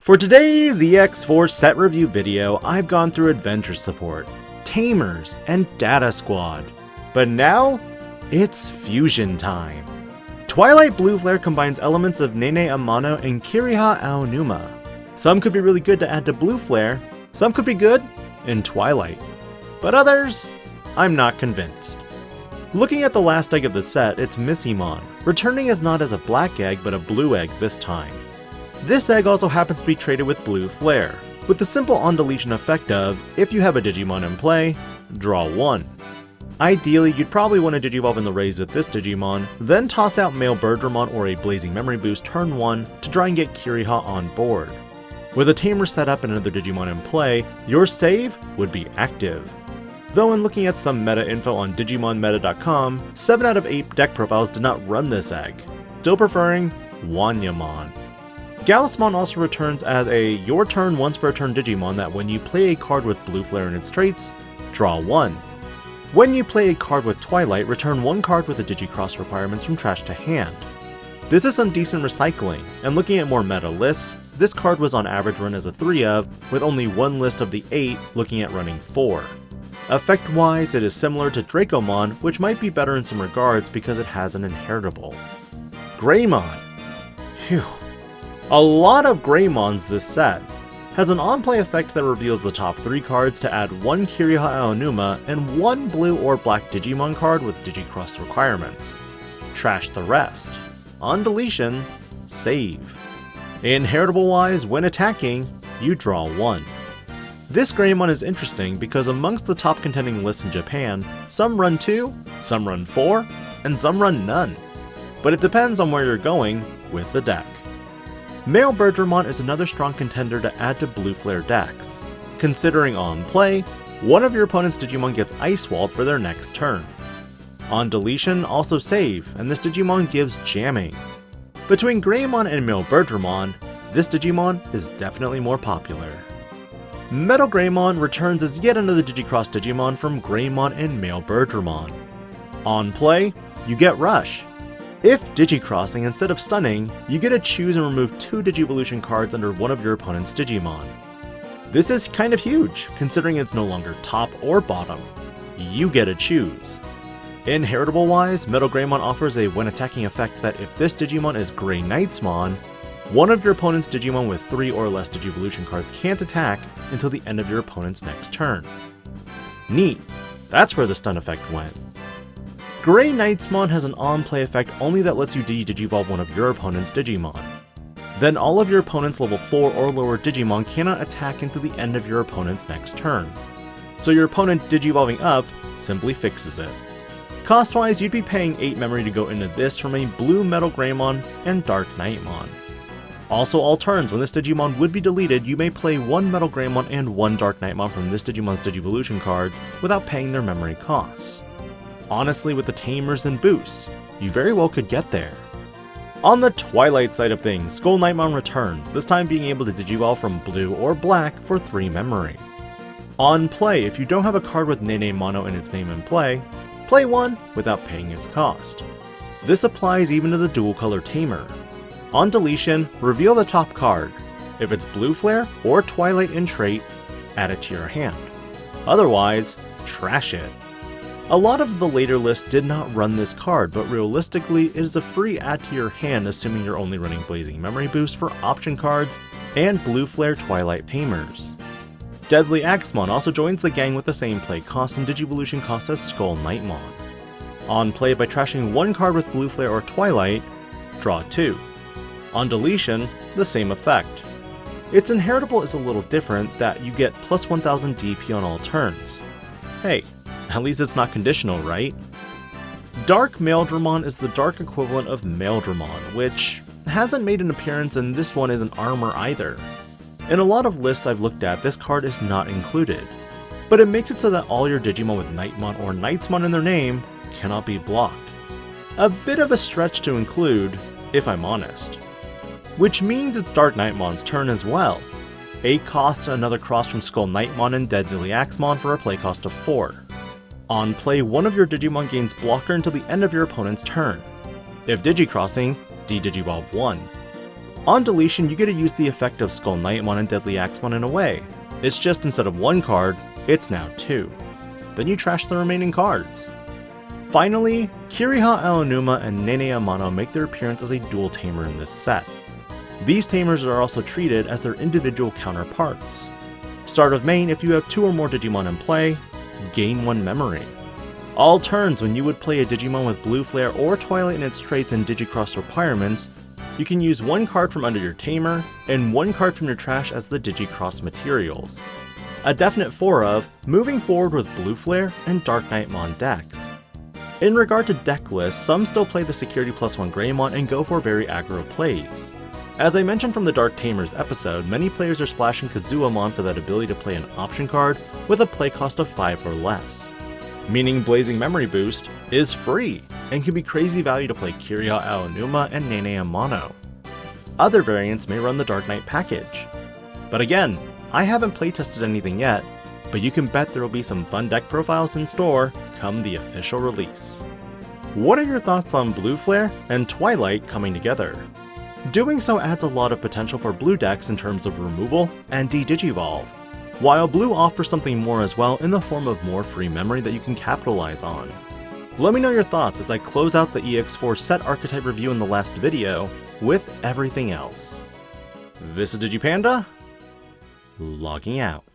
For today's EX4 set review video, I've gone through Adventure Support, Tamers, and Data Squad. But now, it's fusion time. Twilight Blueflare combines elements of Nene Amano and Kiriha Aonuma. Some could be really good to add to Blueflare, some could be good in Twilight. But others, I'm not convinced. Looking at the last egg of the set, it's Miss Iman, returning as not as a black egg but a blue egg this time. This egg also happens to be traded with Blueflare, with the simple on-deletion effect of, if you have a Digimon in play, draw one. Ideally, you'd probably want to digivolve in the raise with this Digimon, then toss out male Birdramon or a Blazing Memory Boost turn 1 to try and get Kiriha on board. With a Tamer set up and another Digimon in play, your save would be active. Though in looking at some meta info on digimonmeta.com, 7 out of 8 deck profiles did not run this egg, still preferring Wanyamon. Gaussmon also returns as a your turn once per turn Digimon that when you play a card with Blueflare in its traits, draw one. When you play a card with Twilight, return one card with the Digicross requirements from trash to hand. This is some decent recycling, and looking at more meta lists, this card was on average run as a 3 of, with only one list of the 8 looking at running 4. Effect-wise, it is similar to Dracomon, which might be better in some regards because it has an inheritable. Greymon. Phew. A lot of Greymons this set. Has an on-play effect that reveals the top 3 cards to add one Kiriha Aonuma and one blue or black Digimon card with Digicross requirements. Trash the rest. On deletion, save. Inheritable-wise, when attacking, you draw one. This Greymon is interesting because amongst the top contending lists in Japan, some run 2, some run 4, and some run none. But it depends on where you're going with the deck. Male Birdramon is another strong contender to add to Blueflare decks. Considering on play, one of your opponent's Digimon gets Ice Walled for their next turn. On deletion, also save, and this Digimon gives jamming. Between Greymon and Male Birdramon, this Digimon is definitely more popular. Metal Greymon returns as yet another Digicross Digimon from Greymon and Male Birdramon. On play, you get Rush. If Digicrossing instead of stunning, you get to choose and remove 2 Digivolution cards under one of your opponent's Digimon. This is kind of huge, considering it's no longer top or bottom. You get to choose. Inheritable wise, Metal Greymon offers a when attacking effect that if this Digimon is Greyknightsmon, one of your opponent's Digimon with 3 or less Digivolution cards can't attack until the end of your opponent's next turn. Neat, that's where the stun effect went. Greyknightsmon has an on-play effect only that lets you de-digivolve one of your opponent's Digimon. Then all of your opponent's level 4 or lower Digimon cannot attack until the end of your opponent's next turn. So your opponent digivolving up simply fixes it. Cost-wise, you'd be paying 8 memory to go into this from a blue Metal Greymon and darkknightmon. Also all turns, when this Digimon would be deleted, you may play one Metal Greymon and one darkknightmon from this Digimon's Digivolution cards without paying their memory costs. Honestly, with the Tamers and boosts, you very well could get there. On the Twilight side of things, Skullknightmon returns, this time being able to digivolve from blue or black for 3 memory. On play, if you don't have a card with Nene Mono in its name in play, play one without paying its cost. This applies even to the dual color Tamer. On deletion, reveal the top card. If it's Blueflare or Twilight in trait, add it to your hand. Otherwise, trash it. A lot of the later lists did not run this card, but realistically it is a free add to your hand assuming you're only running Blazing Memory Boost for option cards and Blueflare Twilight Tamers. Deadly Axemon also joins the gang with the same play cost and Digivolution cost as Skullknightmon. On play, by trashing one card with Blueflare or Twilight, draw 2. On deletion, the same effect. Its inheritable is a little different that you get plus 1000 DP on all turns. Hey, at least it's not conditional, right? Dark Maeldramon is the dark equivalent of Maeldramon, which hasn't made an appearance and this one isn't armor either. In a lot of lists I've looked at, this card is not included, but it makes it so that all your Digimon with Nightmon or Knightsmon in their name cannot be blocked. A bit of a stretch to include, if I'm honest. Which means it's darkknightmon's turn as well. 8 cost and another cross from Skullknightmon and Deadly Axemon for a play cost of 4. On play, one of your Digimon gains blocker until the end of your opponent's turn. If Digicrossing, de-digivolve one. On deletion, you get to use the effect of Skull Knightmon and Deadly Axemon in a way. It's just instead of 1 card, it's now 2. Then you trash the remaining cards. Finally, Kiriha Aonuma and Nene Amano make their appearance as a dual tamer in this set. These tamers are also treated as their individual counterparts. Start of main, if you have 2 or more Digimon in play, gain 1 memory. All turns when you would play a Digimon with Blueflare or Twilight in its traits and Digicross requirements, you can use 1 card from under your tamer and 1 card from your trash as the Digicross materials. A definite 4 of moving forward with Blueflare and darkknightmon decks. In regard to deck lists, some still play the Security +1 Greymon and go for very aggro plays. As I mentioned from the Dark Tamers episode, many players are splashing Kazuamon for that ability to play an option card with a play cost of 5 or less. Meaning Blazing Memory Boost is free, and can be crazy value to play Kiriha Aonuma and Nene Amano. Other variants may run the Dark Knight package. But again, I haven't playtested anything yet, but you can bet there will be some fun deck profiles in store come the official release. What are your thoughts on Blueflare and Twilight coming together? Doing so adds a lot of potential for blue decks in terms of removal and de-digivolve, while blue offers something more as well in the form of more free memory that you can capitalize on. Let me know your thoughts as I close out the EX4 set archetype review in the last video with everything else. This is DIGI-PANDA, logging out.